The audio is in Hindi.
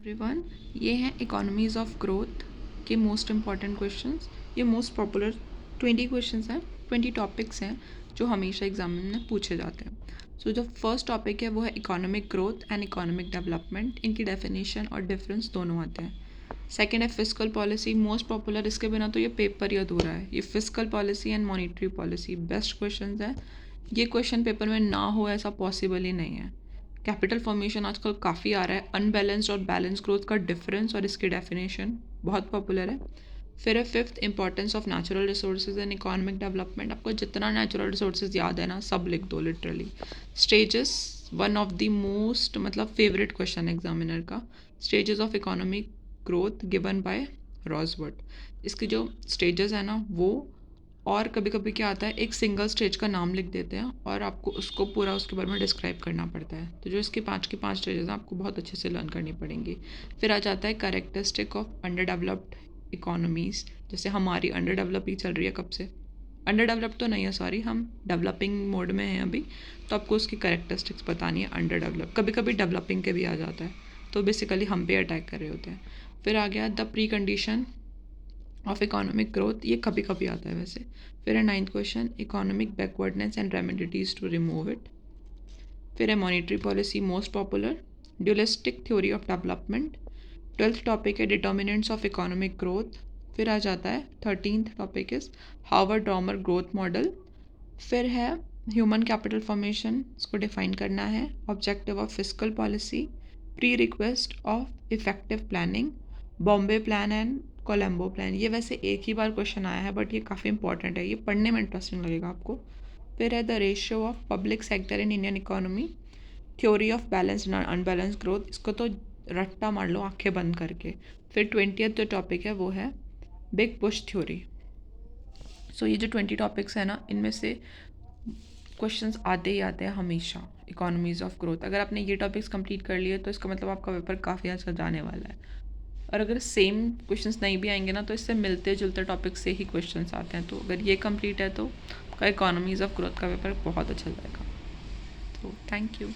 एवरीवन, ये हैं इकोनॉमीज़ ऑफ ग्रोथ के मोस्ट इम्पॉर्टेंट क्वेश्चंस। ये मोस्ट पॉपुलर 20 क्वेश्चंस हैं, 20 टॉपिक्स हैं जो हमेशा एग्जाम में पूछे जाते हैं। सो जो फर्स्ट टॉपिक है वो है economic growth and economic development. इनकी डेफिनेशन और डिफरेंस दोनों आते हैं। सेकेंड है फिस्कल पॉलिसी, मोस्ट पॉपुलर। इसके बिना तो ये पेपर ही अधूरा है। ये fiscal policy and monetary policy best question है। ये क्वेश्चन पेपर में ना हो ऐसा पॉसिबल ही नहीं है। कैपिटल फॉर्मेशन आजकल काफ़ी आ रहा है। अनबैलेंस्ड और बैलेंस ग्रोथ का डिफरेंस और इसकी डेफिनेशन बहुत पॉपुलर है। फिर है fifth, importance of natural resources and economic development. आपको जितना नेचुरल रिसोर्सेज याद है ना, सब लिख दो literally. Stages, one of the most मतलब फेवरेट क्वेश्चन एग्जामिनर का। Stages of economic growth given by Rostow. इसके जो स्टेजेस है ना वो, और कभी कभी क्या आता है, एक सिंगल स्टेज का नाम लिख देते हैं और आपको उसको पूरा उसके बारे में डिस्क्राइब करना पड़ता है। तो जो इसके पाँच की पाँच स्टेजेस हैं आपको बहुत अच्छे से लर्न करनी पड़ेंगी। फिर आ जाता है characteristic of under developed economies. जैसे हमारी अंडर डेवलप ही चल रही है कब से, अंडर डेवलप तो नहीं है सॉरी, हम डेवलपिंग मोड में हैं अभी। तो आपको उसकी कैरेक्टरिस्टिक्स बतानी है अंडर डेवलप। कभी कभी डेवलपिंग के भी आ जाता है, तो बेसिकली हम पे अटैक कर रहे होते हैं। फिर आ गया the pre condition of economic growth, ये कभी कभी आता है वैसे। फिर है ninth question, economic backwardness and remedies to remove it. फिर है monetary policy, most popular. Dualistic theory of development. Twelfth topic है डिटर्मिनेंट्स ऑफ इकोनॉमिक ग्रोथ। फिर आ जाता है thirteenth topic is Harvard Domar growth model. फिर है ह्यूमन कैपिटल फॉर्मेशन, इसको डिफाइन करना है। Objective of fiscal policy, pre request of effective planning, Bombay plan and Colombo plan. ये वैसे एक ही बार क्वेश्चन आया है बट ये काफ़ी इंपॉर्टेंट है, ये पढ़ने में इंटरेस्टिंग लगेगा आपको। फिर है the ratio of public sector in Indian economy, theory of balance and unbalance growth. इसको तो रट्टा मार लो आंखें बंद करके। फिर 20th जो टॉपिक है वो है बिग पुश थ्योरी। सो ये जो 20 टॉपिक्स है ना, इनमें से क्वेश्चंस आते ही आते हैं हमेशा इकोनॉमीज़ ऑफ ग्रोथ। अगर आपने ये टॉपिक्स कंप्लीट कर लिए तो इसका मतलब आपका पेपर काफ़ी अच्छा जाने वाला है। और अगर सेम क्वेश्चंस नहीं भी आएंगे ना, तो इससे मिलते जुलते टॉपिक से ही क्वेश्चंस आते हैं। तो अगर ये कंप्लीट है तो आपका इकोनॉमीज़ ऑफ ग्रोथ का पेपर बहुत अच्छा जाएगा। तो थैंक यू।